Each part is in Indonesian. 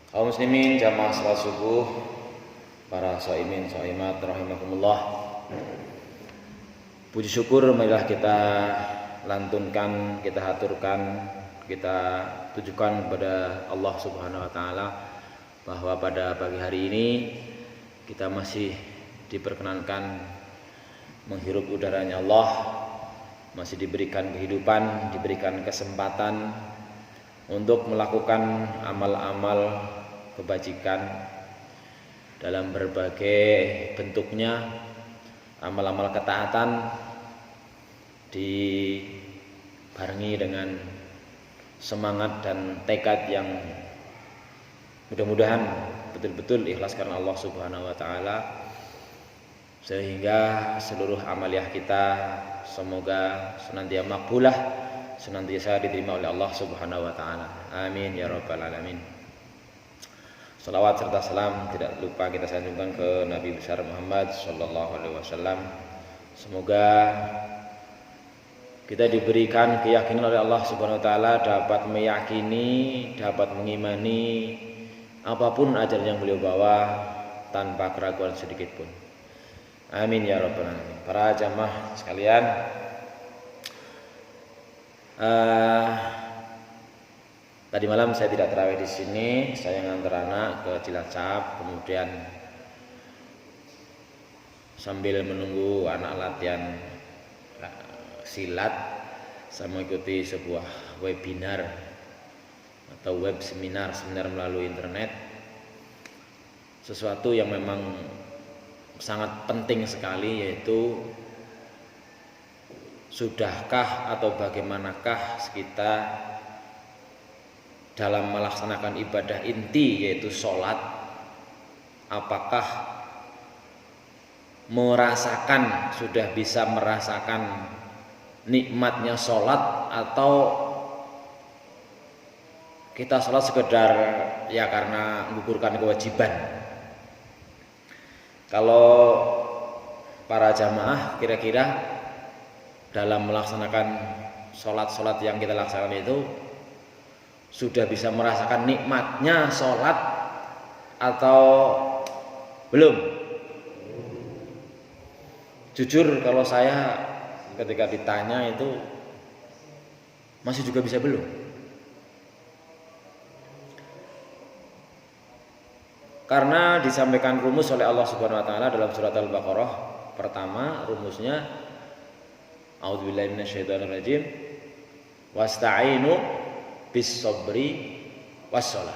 Kaum muslimin jamaah salat subuh, para shaimin shaimat rahimakumullah. Puji syukur marilah kita lantunkan, kita haturkan, kita tujukan kepada Allah Subhanahu wa taala bahwa pada pagi hari ini kita masih diperkenankan menghirup udaranya Allah, masih diberikan kehidupan, diberikan kesempatan untuk melakukan amal-amal kebajikan dalam berbagai bentuknya, amal-amal ketaatan dibarengi dengan semangat dan tekad yang mudah-mudahan betul-betul ikhlas karena Allah Subhanahu wa taala, sehingga seluruh amaliyah kita semoga senantiasa makbulah, senantiasa diterima oleh Allah Subhanahu wa taala. Amin ya rabbal alamin. Salawat serta salam tidak lupa kita sanjungkan ke Nabi besar Muhammad sallallahu alaihi wasallam. Semoga kita diberikan keyakinan oleh Allah Subhanahu wa taala dapat meyakini, dapat mengimani apapun ajaran yang beliau bawa tanpa keraguan sedikit pun. Amin ya rabbal alamin. Para jamaah sekalian, tadi malam saya tidak tarawih di sini, saya ngantar anak ke Cilacap, kemudian sambil menunggu anak latihan silat, saya mengikuti sebuah webinar atau web seminar melalui internet. Sesuatu yang memang sangat penting sekali, yaitu sudahkah atau bagaimanakah kita dalam melaksanakan ibadah inti yaitu sholat, apakah sudah bisa merasakan nikmatnya sholat, atau kita sholat sekedar ya karena menggugurkan kewajiban. Kalau para jamaah kira-kira dalam melaksanakan sholat yang kita laksanakan itu sudah bisa merasakan nikmatnya sholat atau belum? Jujur kalau saya ketika ditanya itu masih juga bisa belum. Karena disampaikan rumus oleh Allah Subhanahu wa taala dalam surat Al-Baqarah. Pertama rumusnya, a'udzubillahi minasyaitonirrajim, wasta'inu bis sabri wassalah.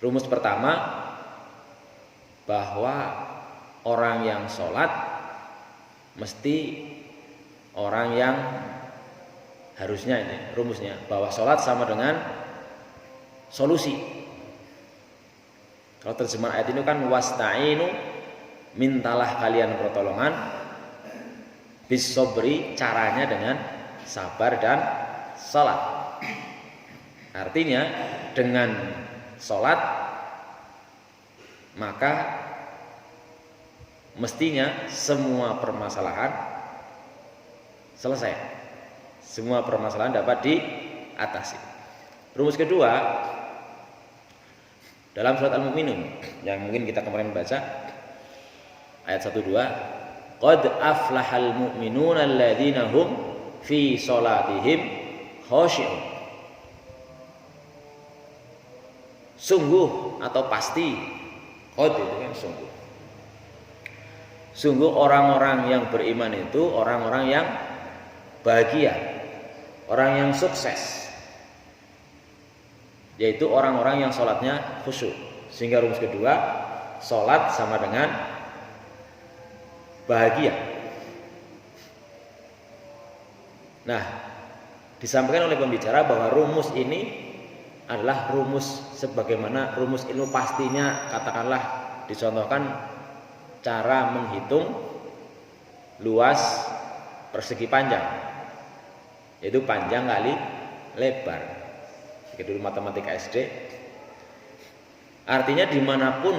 Rumus pertama, bahwa orang yang sholat mesti orang yang harusnya, ini rumusnya, bahwa sholat sama dengan solusi. Kalau terjemahan ayat ini kan wasta'inu, mintalah kalian pertolongan, bis sabri, caranya dengan sabar dan salat. Artinya dengan salat maka mestinya semua permasalahan selesai, semua permasalahan dapat diatasi. Rumus kedua dalam surat Al-Mu'minun yang mungkin kita kemarin baca ayat 1-2, qad aflahal mu'minuna alladzina hum fi sholatihim khashi'un. Sungguh atau pasti, qad itu kan sungguh. Sungguh orang-orang yang beriman itu orang-orang yang bahagia, orang yang sukses, yaitu orang-orang yang sholatnya khusyuk. Sehingga rumus kedua, sholat sama dengan bahagia. Nah, disampaikan oleh pembicara bahwa rumus ini adalah rumus sebagaimana rumus ilmu pastinya, katakanlah dicontohkan cara menghitung luas persegi panjang, yaitu panjang kali lebar. Jika dulu matematika SD, artinya dimanapun,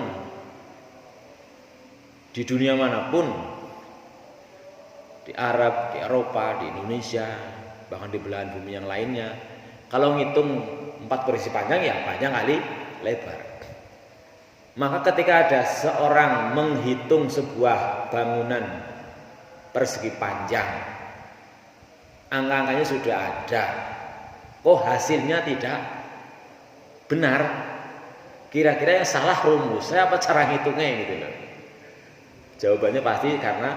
di dunia manapun, di Arab, di Eropa, di Indonesia, bahkan di belahan bumi yang lainnya, kalau ngitung 4 persegi panjang ya panjang kali lebar. Maka ketika ada seorang menghitung sebuah bangunan persegi panjang, angka-angkanya sudah ada, kok hasilnya tidak benar, kira-kira yang salah rumusnya apa cara ngitungnya gitu loh. Jawabannya pasti karena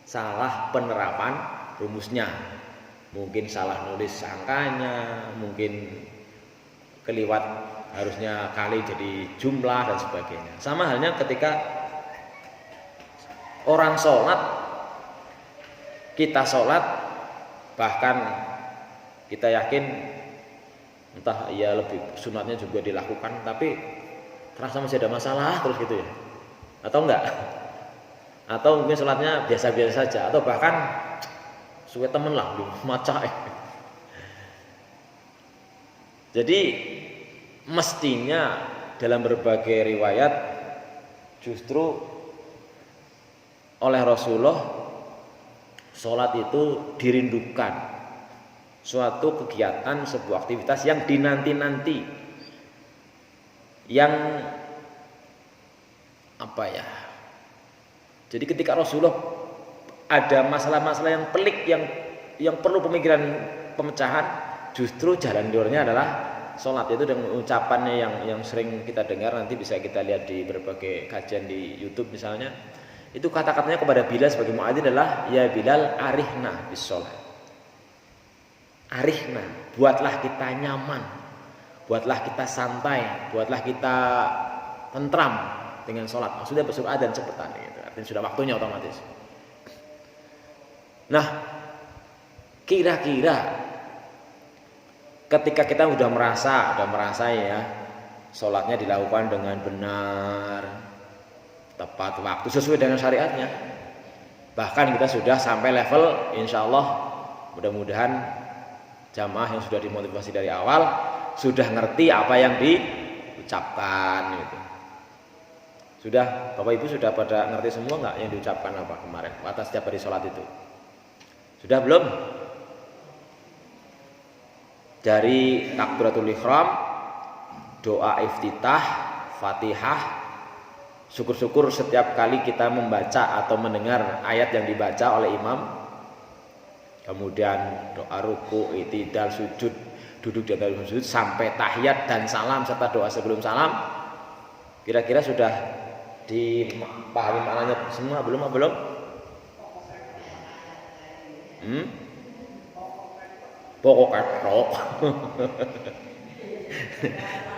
salah penerapan rumusnya. Mungkin salah nulis angkanya, mungkin keliwat harusnya kali jadi jumlah dan sebagainya. Sama halnya ketika orang sholat, kita sholat, bahkan kita yakin entah ya lebih sunatnya juga dilakukan, tapi terasa masih ada masalah terus gitu ya, atau enggak? Atau mungkin sholatnya biasa-biasa saja, atau bahkan suwe temen lah maca. Jadi mestinya dalam berbagai riwayat justru oleh Rasulullah sholat itu dirindukan, suatu kegiatan, sebuah aktivitas yang dinanti-nanti, yang apa ya, jadi ketika Rasulullah ada masalah-masalah yang pelik yang perlu pemikiran pemecahan, justru jalan keluarnya adalah sholat. Itu dengan ucapannya yang sering kita dengar, nanti bisa kita lihat di berbagai kajian di YouTube misalnya. Itu kata-katanya kepada Bilal sebagai muadzin adalah, ya Bilal arihna bis sholat. Arihna, buatlah kita nyaman, buatlah kita santai, buatlah kita tentram dengan sholat. Maksudnya besok adzan cepetan gitu. Artinya sudah waktunya otomatis. Nah, kira-kira ketika kita udah merasa ya sholatnya dilakukan dengan benar, tepat waktu, sesuai dengan syariatnya, bahkan kita sudah sampai level insya Allah mudah-mudahan jamaah yang sudah dimotivasi dari awal sudah ngerti apa yang diucapkan gitu. Sudah, Bapak Ibu sudah pada ngerti semua nggak yang diucapkan apa kemarin atas setiap hari sholat itu? Sudah belum? Dari takbiratul ihram, doa iftitah, Fatihah, syukur-syukur setiap kali kita membaca atau mendengar ayat yang dibaca oleh imam, kemudian doa ruku, i'tidal, sujud, duduk di atas sujud, sampai tahiyat dan salam serta doa sebelum salam. Kira-kira sudah dipahami maknanya semua belum? Pokok ketok.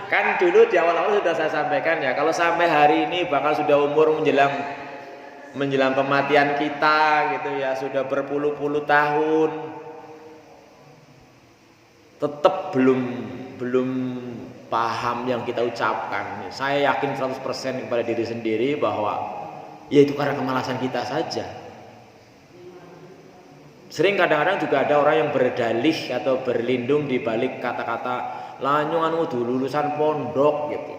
Kan dulu di awal-awal sudah saya sampaikan ya, kalau sampai hari ini bakal sudah umur menjelang kematian kita gitu ya, sudah berpuluh-puluh tahun, tetap belum paham yang kita ucapkan. Saya yakin 100% kepada diri sendiri bahwa ya itu karena kemalasan kita saja. Sering kadang-kadang juga ada orang yang berdalih atau berlindung di balik kata-kata lah nyong anu lulusan pondok gitu.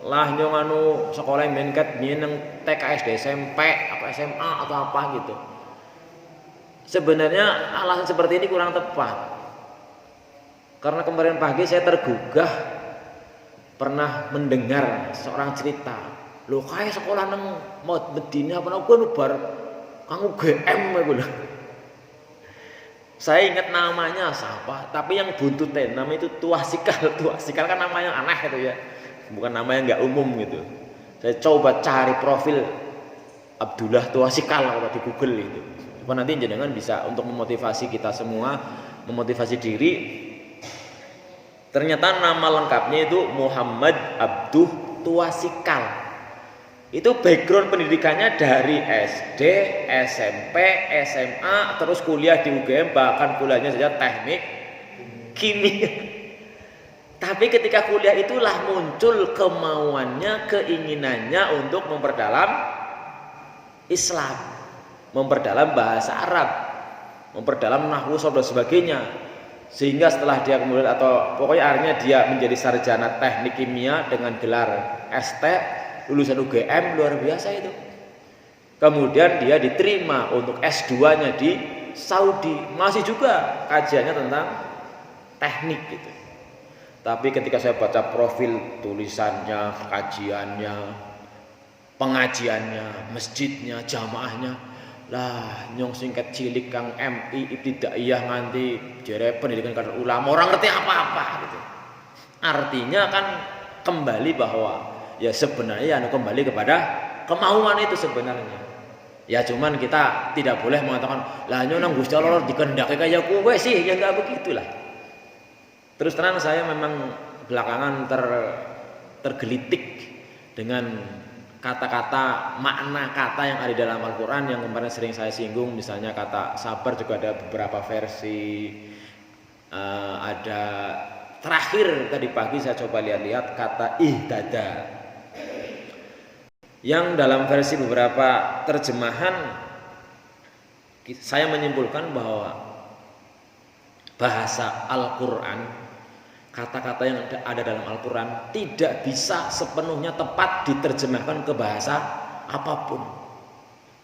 Lah nyong anu sekolah menket nyeneng TK SD SMP apa SMA atau apa gitu. Sebenarnya alasan seperti ini kurang tepat. Karena kemarin pagi saya tergugah pernah mendengar seorang cerita, "Lho kae sekolah nang Medina apa nang bar kanggo GM ngono." Saya ingat namanya siapa, tapi yang buntutnya nama itu Tuasikal. Tuasikal kan namanya aneh gitu ya, bukan nama yang nggak umum gitu. Saya coba cari profil Abdullah Tuasikal kalau di Google itu. Coba nanti jenengan bisa untuk memotivasi kita semua, memotivasi diri. Ternyata nama lengkapnya itu Muhammad Abduh Tuasikal. Itu background pendidikannya dari SD, SMP, SMA, terus kuliah di UGM, bahkan kuliahnya saja teknik kimia. Tapi ketika kuliah itulah muncul kemauannya, keinginannya untuk memperdalam Islam, memperdalam bahasa Arab, memperdalam nahwu dan sebagainya. Sehingga setelah dia kemudian atau pokoknya akhirnya dia menjadi sarjana teknik kimia dengan gelar ST, lulusan UGM, luar biasa itu. Kemudian dia diterima untuk S2-nya di Saudi, masih juga kajiannya tentang teknik gitu. Tapi ketika saya baca profil tulisannya, kajiannya, pengajiannya, masjidnya, jamaahnya, lah nyong singkat cilik Kang MI Ibtidaiyah nganti jere pendidikan kader ulama, orang ngerti apa-apa gitu. Artinya kan kembali bahwa ya sebenarnya kembali kepada kemauan itu sebenarnya. Ya cuman kita tidak boleh mengatakan lah nyong nang Gusti Allah dikehendaki kayak kowe sih, ya enggak begitulah. Terus terang saya memang belakangan tergelitik dengan kata-kata, makna kata yang ada di dalam Al-Quran yang kemarin sering saya singgung. Misalnya kata sabar juga ada beberapa versi, ada terakhir tadi pagi saya coba lihat-lihat kata ihtada, yang dalam versi beberapa terjemahan saya menyimpulkan bahwa bahasa Al-Quran, kata-kata yang ada dalam Al-Quran tidak bisa sepenuhnya tepat diterjemahkan ke bahasa apapun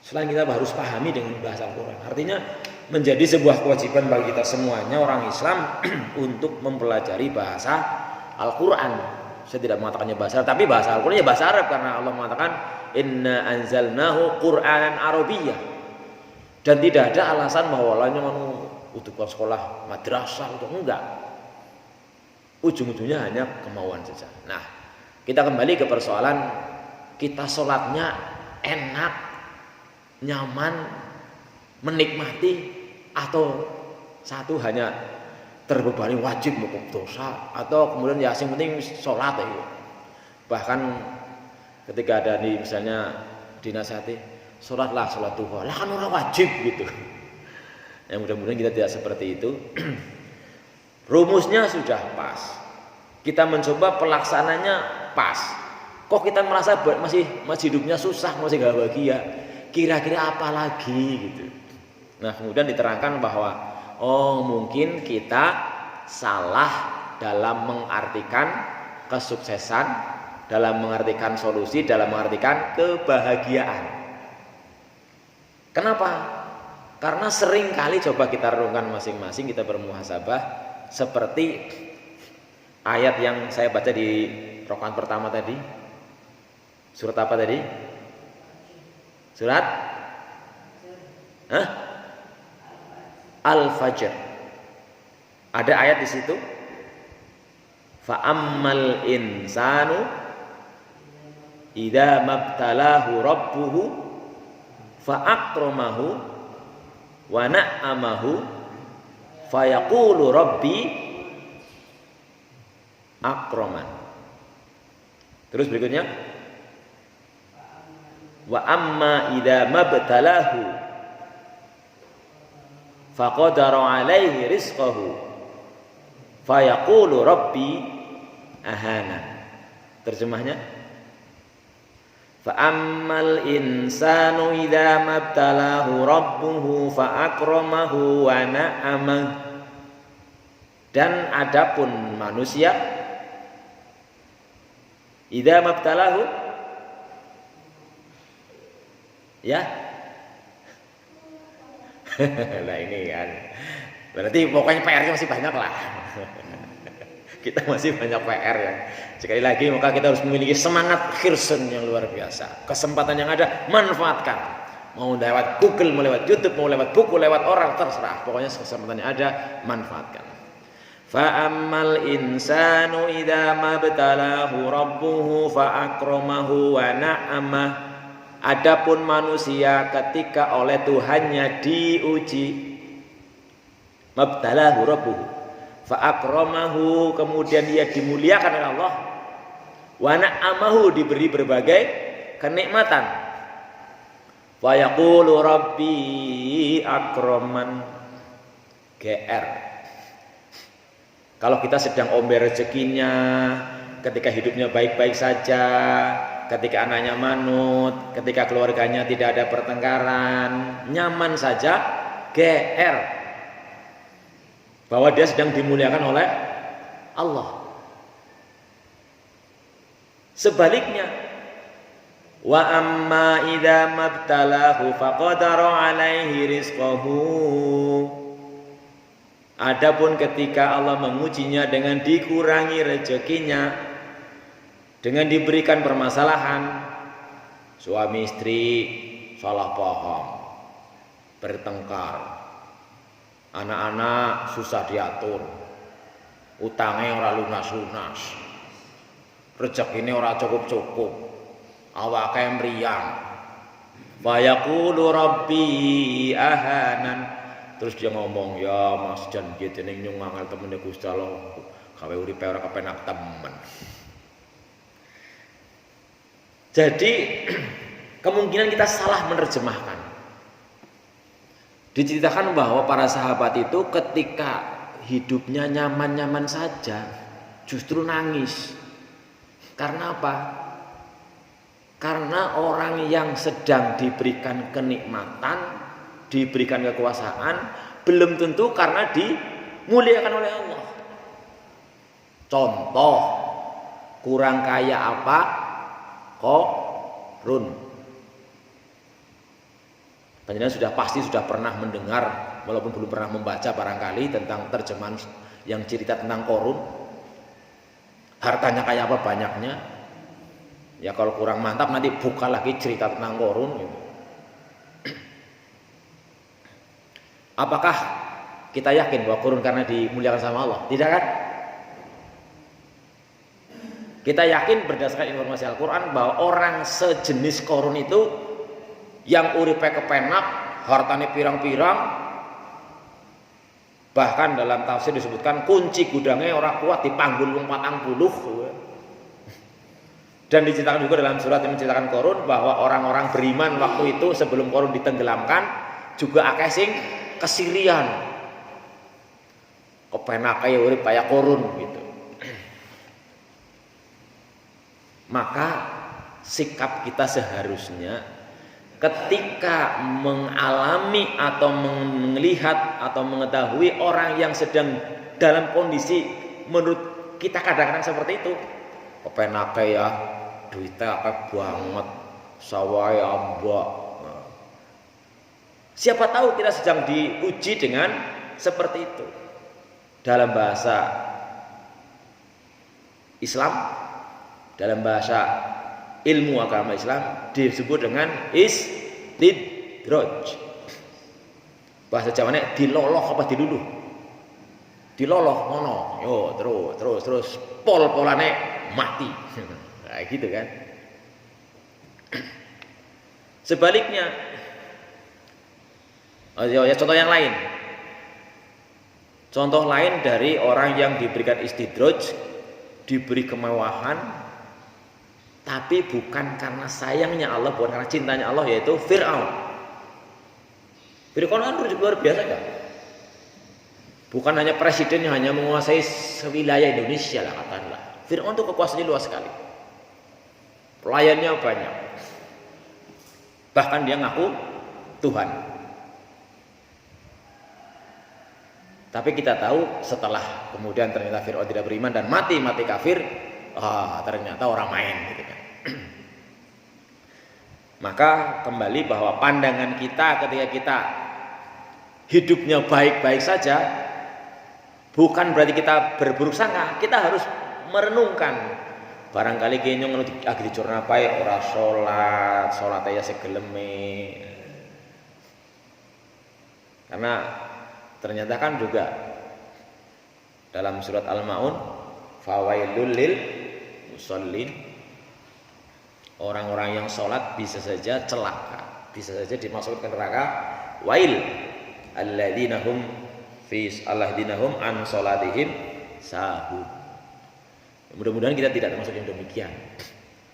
selain kita harus pahami dengan bahasa Al-Quran. Artinya menjadi sebuah kewajiban bagi kita semuanya orang Islam untuk mempelajari bahasa Al-Quran. Saya tidak mengatakannya bahasa Arab, tapi bahasa Al-Quran ya bahasa Arab, karena Allah mengatakan inna anzalnahu Qur'anan Arabiyyah. Dan tidak ada alasan bahwa lainnya untuk sekolah madrasah atau enggak. Ujung-ujungnya hanya kemauan saja. Nah, kita kembali ke persoalan kita sholatnya enak, nyaman, menikmati, atau satu hanya terbebani wajib hukum dosa, atau kemudian ya yang penting sholat ya. Bahkan ketika ada di misalnya dinasihati sholatlah sholat duha, lah kan orang wajib gitu. Ya mudah-mudahan kita tidak seperti itu. Rumusnya sudah pas, kita mencoba pelaksananya pas. Kok kita merasa masih hidupnya susah, masih gak bahagia, kira-kira apa lagi gitu. Nah kemudian diterangkan bahwa oh mungkin kita salah dalam mengartikan kesuksesan, dalam mengartikan solusi, dalam mengartikan kebahagiaan. Kenapa? Karena sering kali coba kita renungkan masing-masing, kita bermuhasabah, seperti ayat yang saya baca di rakaat pertama tadi. Surat apa tadi? Surat Al-Fajr. Ada ayat di situ. Fa ammal insanu idza mabtalahu rabbuhu fa akramahu wa na'amahu fa yaqulu rabbi akraman. Terus berikutnya wa amma idza mabtalahu faqadara alaihi rizqahu fayaqulu rabbi ahana. Terjemahnya fa ammal insanu idza mabtalahu rabbuhu fa akramahu wa na'amah. Dan adapun manusia idza mabtalahu, ya nah ini kan berarti pokoknya PR-nya masih banyak lah. Kita masih banyak PR ya. Sekali lagi maka kita harus memiliki semangat khirsun yang luar biasa. Kesempatan yang ada manfaatkan. Mau lewat Google, mau lewat YouTube, mau lewat buku, lewat orang, terserah. Pokoknya kesempatan yang ada manfaatkan. Fa ammal insanu idza mabtalahu rabbuhu fa akramahu wa na'amah. Adapun manusia ketika oleh Tuhannya diuji, mabtalahu rabbuhu fa akramahu, kemudian dia dimuliakan oleh Allah, wa na'amahu, diberi berbagai kenikmatan, fa yaqulu rabbi akraman. GR. Kalau kita sedang ombe rezekinya, ketika hidupnya baik-baik saja, ketika anaknya manut, ketika keluarganya tidak ada pertengkaran, nyaman saja, GR, bahwa dia sedang dimuliakan oleh Allah. Sebaliknya, wa amma idza mabtalahu faqadara alaihi rizqahu. Adapun ketika Allah mengujinya dengan dikurangi rezekinya, dengan diberikan permasalahan, suami istri salah paham, bertengkar, anak-anak susah diatur, utangnya ora lunas-lunas, rezekine ora cukup-cukup, awake mriyang, fa yaqulu rabbi ahanan. Terus dia ngomong, ya Mas Jan gitu ning nyungangal temene Gusti Allah, gawe uripe ora kepenak temen. Jadi kemungkinan kita salah menerjemahkan. Diceritakan bahwa para sahabat itu ketika hidupnya nyaman-nyaman saja justru nangis. Karena apa? Karena orang yang sedang diberikan kenikmatan, diberikan kekuasaan, belum tentu karena dimuliakan oleh Allah. Contoh, kurang kaya apa? Qarun. Panjenengan sudah pernah mendengar, walaupun belum pernah membaca barangkali tentang terjemahan yang cerita tentang Qarun. Hartanya kayak apa banyaknya? Ya kalau kurang mantap nanti buka lagi cerita tentang Qarun gitu. Apakah kita yakin bahwa Qarun karena dimuliakan sama Allah? Tidak kan? Kita yakin berdasarkan informasi Al-Quran bahwa orang sejenis Qarun itu yang uripe kepenak, hartanya pirang-pirang, bahkan dalam tafsir disebutkan kunci gudangnya orang kuat dipanggul wong 40. Dan diceritakan juga dalam surat yang menceritakan Qarun bahwa orang-orang beriman waktu itu sebelum Qarun ditenggelamkan juga akeh sing kesirian, kepenak kaya urip kaya Qarun gitu. Maka sikap kita seharusnya ketika mengalami atau melihat atau mengetahui orang yang sedang dalam kondisi menurut kita kadang-kadang seperti itu, kepenak kaya duitnya akeh banget, sawahe ambak. Siapa tahu kita sedang diuji dengan seperti itu. Dalam bahasa Islam, dalam bahasa ilmu agama Islam disebut dengan istidraj. Bahasa Jawane diloloh apa diluluh? Diloloh ngono. Yo terus pol-polane mati. Kayak gitu kan. Sebaliknya, ya contoh yang lain. Contoh lain dari orang yang diberikan istidraj, diberi kemewahan, tapi bukan karena sayangnya Allah, bukan karena cintanya Allah, yaitu Fir'aun. Fir'aun kan luar biasa kan? Bukan hanya presiden yang hanya menguasai sewilayah Indonesia lah katakanlah. Fir'aun itu kekuasaannya luas sekali. Pelayannya banyak. Bahkan dia ngaku Tuhan. Tapi kita tahu setelah kemudian ternyata Fir'aun tidak beriman dan mati kafir, ternyata orang main gitu kan. Maka kembali bahwa pandangan kita ketika kita hidupnya baik-baik saja bukan berarti kita berburuk sangka. Kita harus merenungkan. Barangkali kene ngono lagi dicurna bae ora salat ya segeleme. Karena ternyata kan juga dalam surat Al-Maun, fawailul lil musallin, orang-orang yang sholat bisa saja celaka, bisa saja dimasukkan ke neraka. Wail alladzina hum an sholatihim sahun. Mudah-mudahan kita tidak termasuk yang demikian.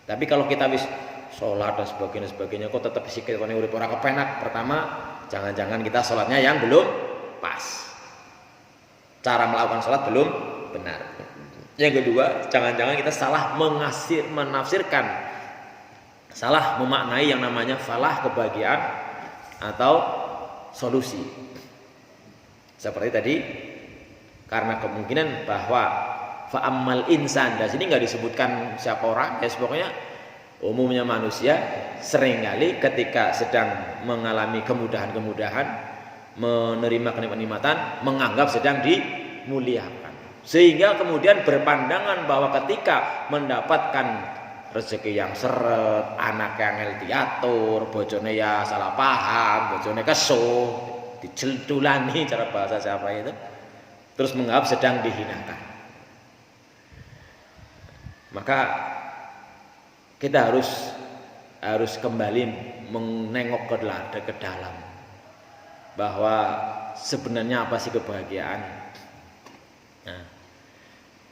Tapi kalau kita wis sholat dan sebagainya kok tetap sikilane urip ora kepenak. Pertama, jangan-jangan kita sholatnya yang belum pas, cara melakukan sholat belum benar. Yang kedua, jangan-jangan kita salah menafsirkan, salah memaknai yang namanya falah, kebahagiaan atau solusi. Seperti tadi, karena kemungkinan bahwa fa'ammal insan, dan sini nggak disebutkan siapa orang, ya pokoknya umumnya manusia seringkali ketika sedang mengalami kemudahan-kemudahan menerima kenikmatan, menganggap sedang dimuliakan. Sehingga kemudian berpandangan bahwa ketika mendapatkan rezeki yang seret, anak yang diatur, bojone ya salah paham, bojone kesuh, dijeltulani cara bahasa siapa itu, terus menganggap sedang dihinakan. Maka kita harus kembali menengok ke dalam bahwa sebenarnya apa sih kebahagiaan. Nah,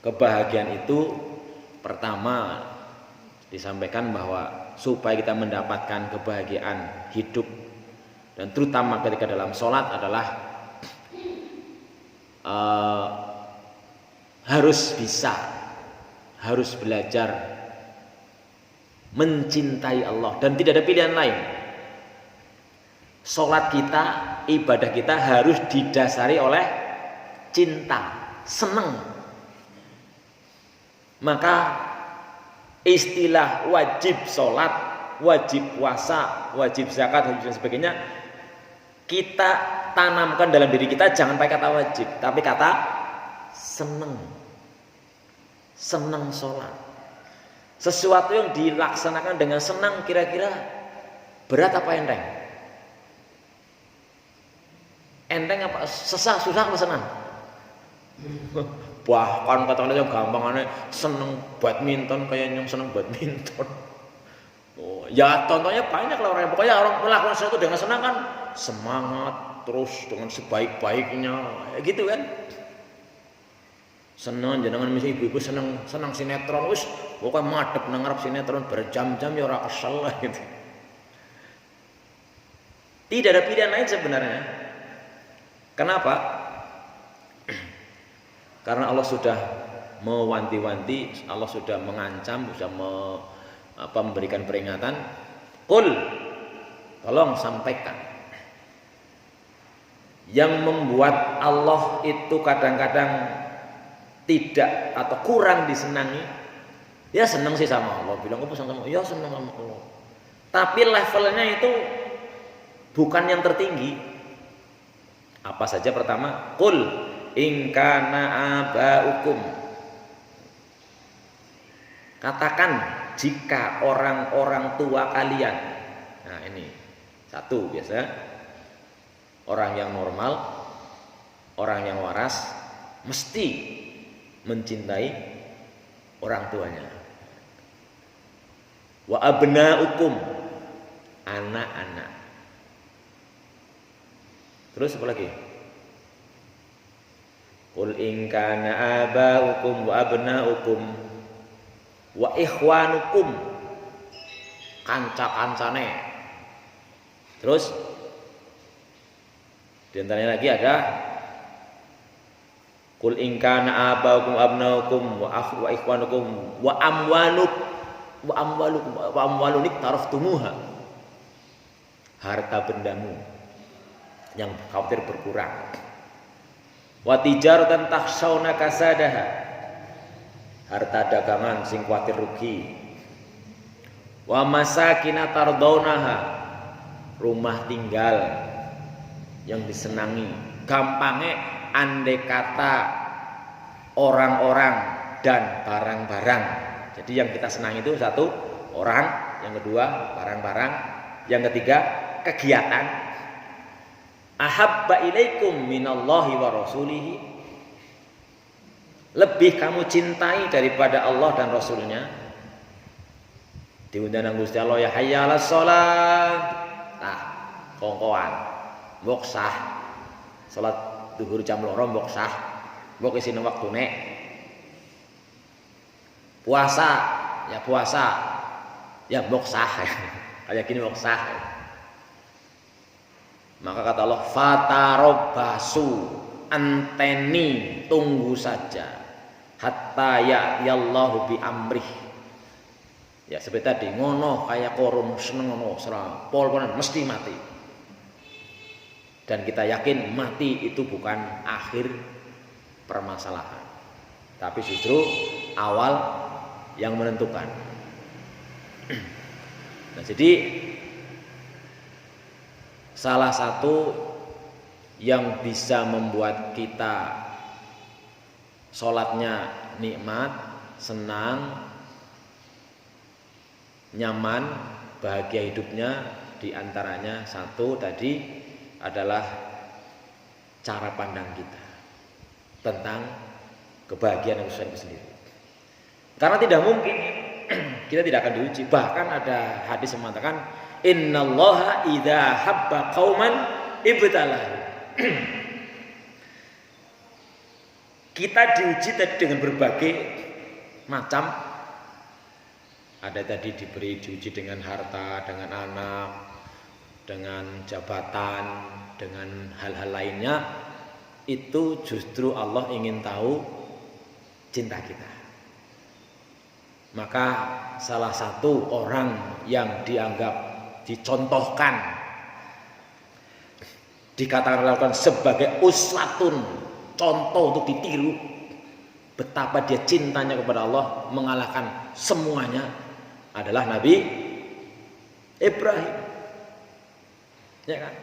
kebahagiaan itu pertama disampaikan bahwa supaya kita mendapatkan kebahagiaan hidup dan terutama ketika dalam sholat adalah harus belajar mencintai Allah dan tidak ada pilihan lain. Sholat kita, ibadah kita harus didasari oleh cinta, senang. Maka istilah wajib sholat, wajib puasa, wajib zakat, dan sebagainya kita tanamkan dalam diri kita, jangan pakai kata wajib, tapi kata senang. Senang sholat. Sesuatu yang dilaksanakan dengan senang kira-kira berat apa enteng? Enteng apa susah apa senang? Bahkan katanya yang gampangane seneng badminton kayak yang seneng badminton. Oh, ya contohnya banyak lah orang. Pokoknya orang melakukan sesuatu dengan senang kan semangat terus dengan sebaik-baiknya, gitu kan? Senang jenengan misi ibu-ibu senang sinetron wis pokoknya madhep nang ngarep sinetron berjam-jam ya ora kesel lah gitu. Tidak ada pilihan lain sebenarnya. Kenapa? Karena Allah sudah mewanti-wanti, Allah sudah mengancam, sudah memberikan peringatan. Qul, tolong sampaikan. Yang membuat Allah itu kadang-kadang tidak atau kurang disenangi, ya senang sih sama Allah. Bilang apa sama Allah? Ya senang sama Allah. Tapi levelnya itu bukan yang tertinggi. Apa saja pertama? Qul in kana abaukum. Katakan jika orang-orang tua kalian. Nah, ini satu biasa. Orang yang normal, orang yang waras mesti mencintai orang tuanya. Wa abnaukum, anak-anak. Terus apa lagi? Qul in kana abaukum wa abnaukum wa ikhwanukum, kanca-kancane. Terus di antaranya lagi ada Qul in kana abaukum abnaukum wa ikhwanukum wa amwalukum taraftumuha, harta bendamu yang khawatir berkurang. Wa tijaratan takhshawna kasadaha, harta dagangan sing khawatir rugi. Wa masakina tardaunaha, rumah tinggal yang disenangi. Gampangnya andai kata orang-orang dan barang-barang. Jadi yang kita senangi itu satu orang, yang kedua barang-barang, yang ketiga kegiatan. Ahabba ilaikum minallahi wa rasulihi, lebih kamu cintai daripada Allah dan Rasulnya. Diundang Gusti Allah, ya hayya 'alas shalah. Nah, kongkoan mbok sah. Salat zuhur jam 2 mbok sah. Mbok isine waktune. Puasa, ya puasa. Ya mbok sah. Kayak gini mbok sah. Maka kata Allah, fatarabbasu, anteni, tunggu saja, hatta ya'tiyallahu bi amrih. Ya seperti tadi, ngono kayak korun seneng ngono serang pol-polan mesti mati. Dan kita yakin mati itu bukan akhir permasalahan, tapi justru awal yang menentukan. Nah, jadi salah satu yang bisa membuat kita sholatnya nikmat, senang, nyaman, bahagia hidupnya, diantaranya satu tadi adalah cara pandang kita tentang kebahagiaan yang itu sendiri. Karena tidak mungkin kita tidak akan diuji. Bahkan ada hadis yang mengatakan innallaha idza habba qauman ibtalahu. Kita diuji tadi dengan berbagai macam. Ada tadi diuji dengan harta, dengan anak, dengan jabatan, dengan hal-hal lainnya. Itu justru Allah ingin tahu cinta kita. Maka salah satu orang yang dianggap dicontohkan, dikatakan sebagai uswatun, contoh untuk ditiru, betapa dia cintanya kepada Allah mengalahkan semuanya, adalah Nabi Ibrahim. Ya kan?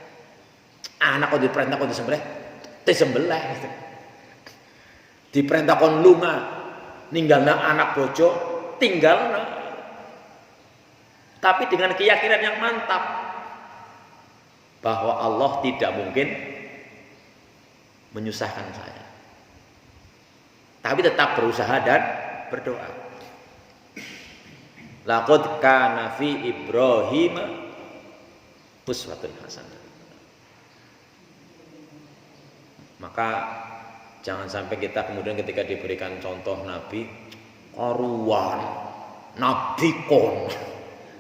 Anak kok diperintah kok disembelih. Diperintah kon lunga, ninggalna anak bojo, tinggalna. Tapi dengan keyakinan yang mantap bahwa Allah tidak mungkin menyusahkan saya. Tapi tetap berusaha dan berdoa. Laqad kana fi Ibrahim uswatun hasanah. Maka jangan sampai kita kemudian ketika diberikan contoh Nabi karuan, Nabi kon.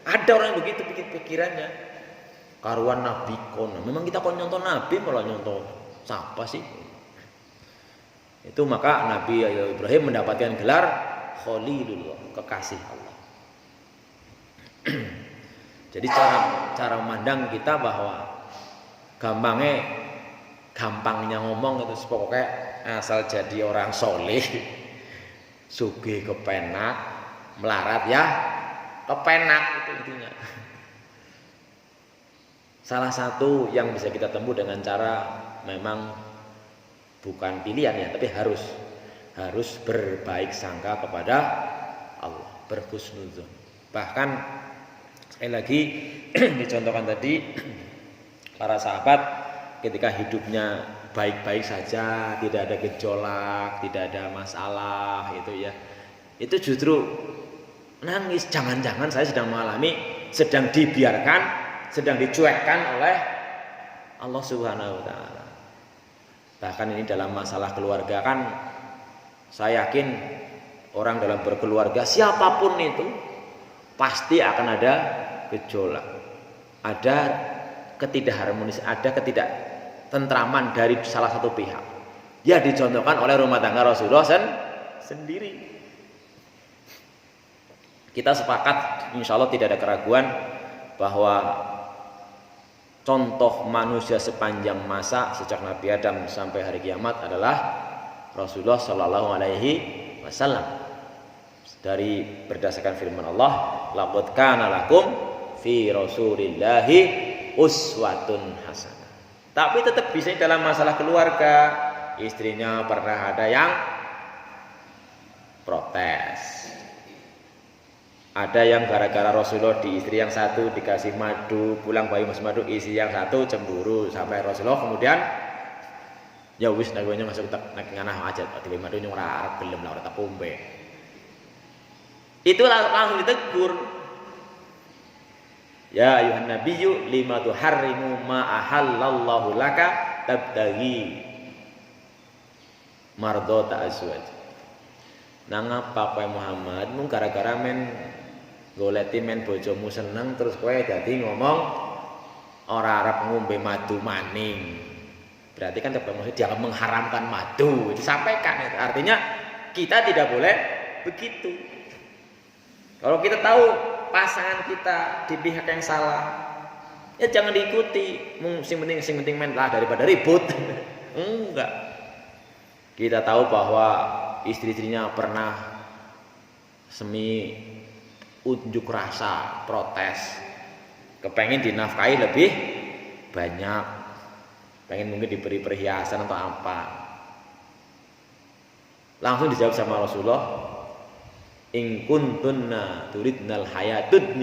Ada orang yang begitu pikirannya. Karuan Nabi kon. Memang kita kon nyontoh Nabi malah nyontoh siapa sih? Itu maka Nabi Ibrahim mendapatkan gelar Khalilullah, kekasih Allah. Jadi cara memandang kita bahwa gampangnya ngomong itu pokoknya asal jadi orang soleh, sugih kepenak, melarat ya kepenak, itu intinya. Salah satu yang bisa kita tempuh dengan cara memang bukan pilihan ya, tapi harus berbaik sangka kepada Allah, berhusnudzon. Bahkan sekali lagi dicontohkan tadi para sahabat ketika hidupnya baik-baik saja, tidak ada gejolak, tidak ada masalah itu ya. Itu justru nangis, jangan-jangan saya sedang dibiarkan, sedang dicuekkan oleh Allah Subhanahu wa taala. Bahkan ini dalam masalah keluarga kan saya yakin orang dalam berkeluarga siapapun itu pasti akan ada gejolak, ada ketidakharmonis, ada ketidaktentraman dari salah satu pihak. Ya dicontohkan oleh rumah tangga Rasulullah sendiri. Kita sepakat insya Allah tidak ada keraguan bahwa contoh manusia sepanjang masa sejak Nabi Adam sampai hari kiamat adalah Rasulullah Shallallahu Alaihi Wasallam. Dari berdasarkan firman Allah, laqad kana lakum fi Rasulillahi uswatun hasanah. Tapi tetap bisa dalam masalah keluarga, istrinya pernah ada yang protes. Ada yang gara-gara Rasulullah di istri yang satu dikasih madu, pulang bayi masuk madu, istri yang satu cemburu sampai Rasulullah kemudian ya wis nek masuk tak nganah aja dhewe madu ora arep gelem ora tak pombe. Itu langsung ditegur. Ya ayuhan nabiyyu lima tuharrimu ma ahallallahu laka tabtaghi mardhata azwaj. Nang apa kowe Muhammad mung gara-gara men goleti men bojomu seneng terus kowe dadi ngomong ora arep ngombe madu maning. Berarti kan dia mengharamkan madu. Disampaikan itu. Artinya kita tidak boleh begitu. Kalau kita tahu pasangan kita di pihak yang salah, ya jangan diikuti. Sing penting main lah daripada ribut. Enggak. Kita tahu bahwa istri-istrinya pernah semi unjuk rasa, protes, kepengen dinafkahi lebih banyak. pengen mungkin diberi perhiasan atau apa. Langsung dijawab sama Rasulullah, in kuntunna turidnal hayatud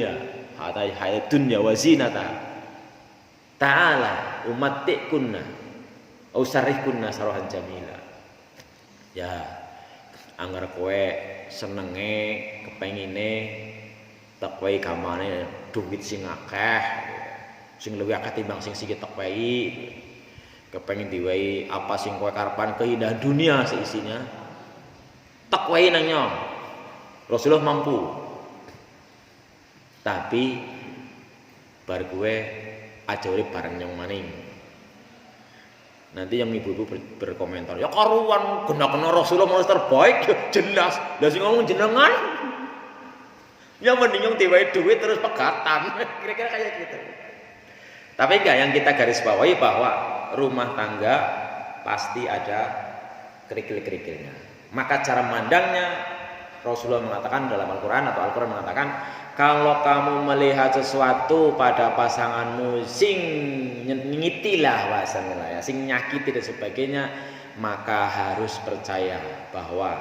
dunya wa zinata ta'ala umattikunna au sarihkunna sarahan jamila. Ya, anggar kowe senenge kepengine tekwehi gamane duit sing akeh, sing luwih akeh timbang sing sikit tekwehi, kepengin diwehi apa sing kowe karepan keindahan dunia seisinya, tekwehi nang nyong. Rasulullah mampu. Tapi bar gue aja urip bareng nyong maning. Nanti yang ibu-ibu berkomentar, ya karuan kena Rasulullah manusia terbaik, jelas. Lah sing ngomong jenengan. Ya mending yang diwehi duit terus pegatan. Kira-kira kayak gitu. Tapi enggak, yang kita garis bawahi bahwa rumah tangga pasti ada kerikil-kerikilnya. Maka cara mandangnya Rasulullah mengatakan dalam Al-Quran atau Al-Quran mengatakan, kalau kamu melihat sesuatu pada pasanganmu sing nyitilah bahasanya ya, sing nyakiti dan sebagainya, maka harus percaya bahwa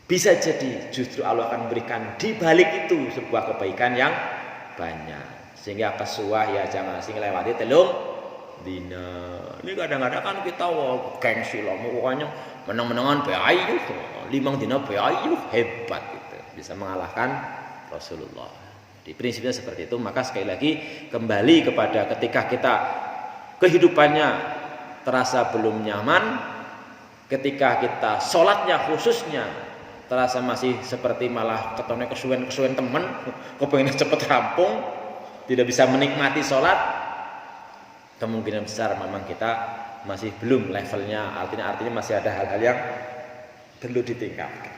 bisa jadi justru Allah akan berikan di balik itu sebuah kebaikan yang banyak. Sehingga kesuah ya jangan sing lewati telung dina. Ini kadang-kadang kan kita gengsi lah, pokoknya menang-menangan be ayu, 5 dina be ayu, hebat gitu. Bisa mengalahkan Rasulullah. Di prinsipnya seperti itu. Maka sekali lagi kembali kepada ketika kita kehidupannya terasa belum nyaman, ketika kita sholatnya khususnya terasa masih seperti malah ketone kesuwen temen, kepengen cepet rampung, tidak bisa menikmati sholat, kemungkinan besar memang kita masih belum levelnya, artinya masih ada hal-hal yang perlu ditingkatkan.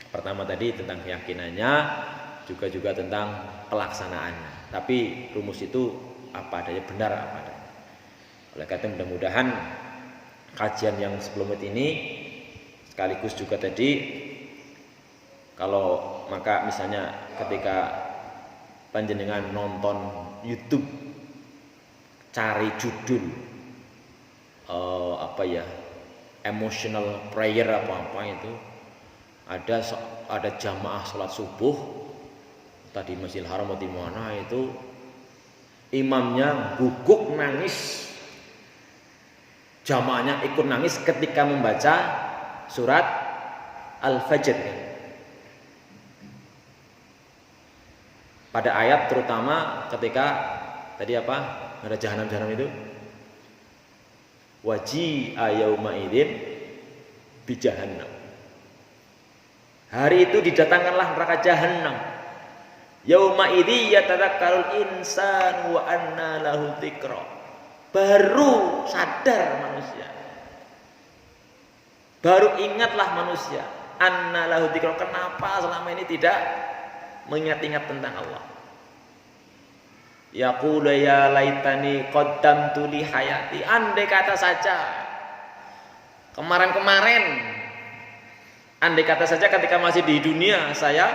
Pertama tadi tentang keyakinannya, juga tentang pelaksanaannya. Tapi rumus itu apa adanya, benar apa adanya. Oleh karena itu mudah-mudahan kajian yang sebelum ini sekaligus juga tadi, kalau maka misalnya ketika panjenengan nonton YouTube cari judul emotional prayer apa itu, ada jamaah sholat subuh tadi Masjidil Haram atau di mana itu, imamnya guguk nangis, jamaahnya ikut nangis ketika membaca surat Al-Fajr. Pada ayat terutama ketika tadi apa, ada jahanam itu, waji'a yauma idzin bi jahannam. Hari itu didatangkanlah neraka jahanam. Yauma idzi yatadzakkarul insan wa anna lahu dzikra. Baru sadar manusia. Baru ingatlah manusia, anna lahu dzikra, kenapa selama ini tidak mengingat-ingat tentang Allah. Yaqulu ya laitani qaddamtu li hayati, andai kata saja kemarin-kemarin, andai kata saja ketika masih di dunia saya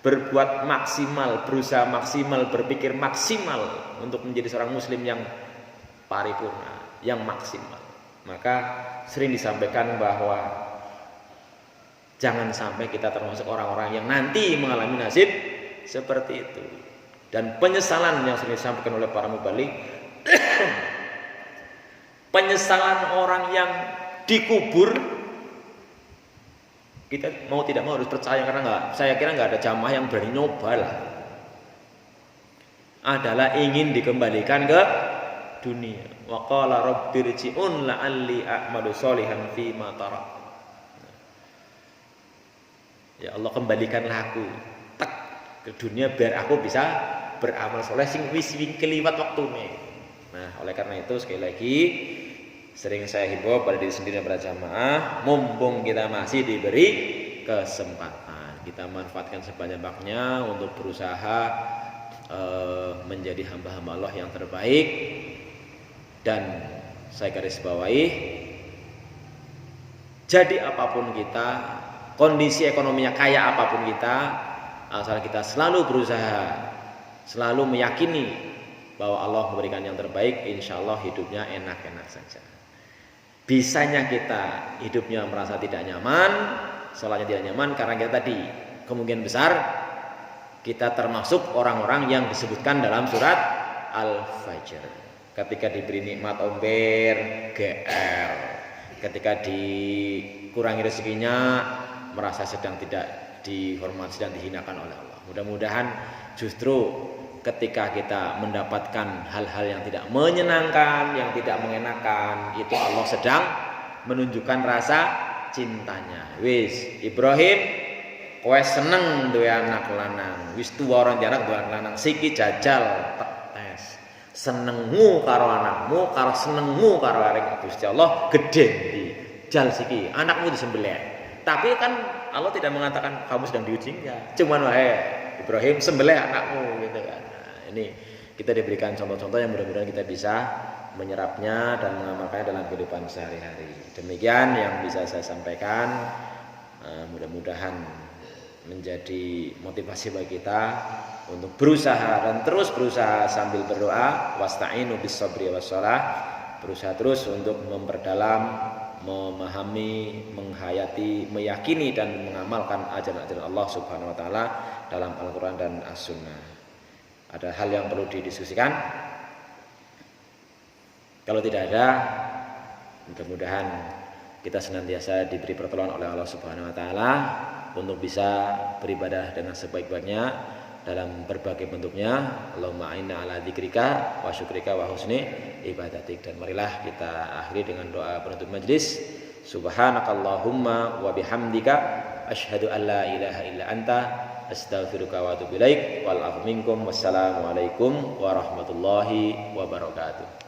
berbuat maksimal, berusaha maksimal, berpikir maksimal untuk menjadi seorang muslim yang paripurna, yang maksimal. Maka sering disampaikan bahwa jangan sampai kita termasuk orang-orang yang nanti mengalami nasib seperti itu. Dan penyesalan yang sering disampaikan oleh para mubalik, penyesalan orang yang dikubur, kita mau tidak mau harus percaya, karena saya kira nggak ada jamaah yang berani nyoba lah, adalah ingin dikembalikan ke dunia. Wa qala rabbirji'un la'alli a'malu sholihan fi ma tarak. Ya Allah, kembalikanlah aku ke dunia biar aku bisa beramal soleh sing wis keliwat waktune. Nah, oleh karena itu sekali lagi sering saya himbau pada diri sendiri dan para jamaah, mumpung kita masih diberi kesempatan, kita manfaatkan sebanyak-banyaknya untuk berusaha menjadi hamba-hamba Allah yang terbaik. Dan saya garis bawahi, jadi apapun kita, kondisi ekonominya kaya apapun kita, asal kita selalu berusaha, selalu meyakini bahwa Allah memberikan yang terbaik, insya Allah hidupnya enak-enak saja. Bisanya kita hidupnya merasa tidak nyaman, sholatnya tidak nyaman karena kita tadi kemungkinan besar kita termasuk orang-orang yang disebutkan dalam surat Al-Fajr. Ketika diberi nikmat omber, GR. Ketika dikurangi rezekinya, merasa sedang tidak dihormati, sedang dihinakan oleh Allah. Mudah-mudahan justru ketika kita mendapatkan hal-hal yang tidak menyenangkan, yang tidak mengenakan, itu Allah sedang menunjukkan rasa cintanya. Wis Ibrahim, kowe seneng duwe anak lanang, wis tuwa ora anak duwe anak lanang, siki jajal tes. Senengmu karo anakmu, karo senengmu karo arek Gusti Allah gede ndi. Jal siki, anakmu disembelih. Tapi kan Allah tidak mengatakan kamu sedang diuji, enggak. Cuman wae Ibrahim sembelih anakmu gitu kan. Nah, ini kita diberikan contoh-contoh yang mudah-mudahan kita bisa menyerapnya dan mengamalkannya dalam kehidupan sehari-hari. Demikian yang bisa saya sampaikan. Mudah-mudahan menjadi motivasi bagi kita untuk berusaha dan terus berusaha sambil berdoa, wasta'inu bis-sabri was-shalah, berusaha terus untuk memperdalam, memahami, menghayati, meyakini dan mengamalkan ajaran-ajaran Allah Subhanahu wa taala dalam Al-Qur'an dan As-Sunnah. Ada hal yang perlu didiskusikan? Kalau tidak ada, mudah-mudahan kita senantiasa diberi pertolongan oleh Allah Subhanahu wa taala untuk bisa beribadah dengan sebaik-baiknya dalam berbagai bentuknya. Allahumma a'inna ala dzikrika wa syukrika wa husni ibadatik. Dan marilah kita akhiri dengan doa penutup majelis. Subhanakallahumma wa bihamdika asyhadu an la ilaha illa anta astaghfiruka wa atubu ilaik. Wal afu minkum. Wassalamu alaikum warahmatullahi wabarakatuh.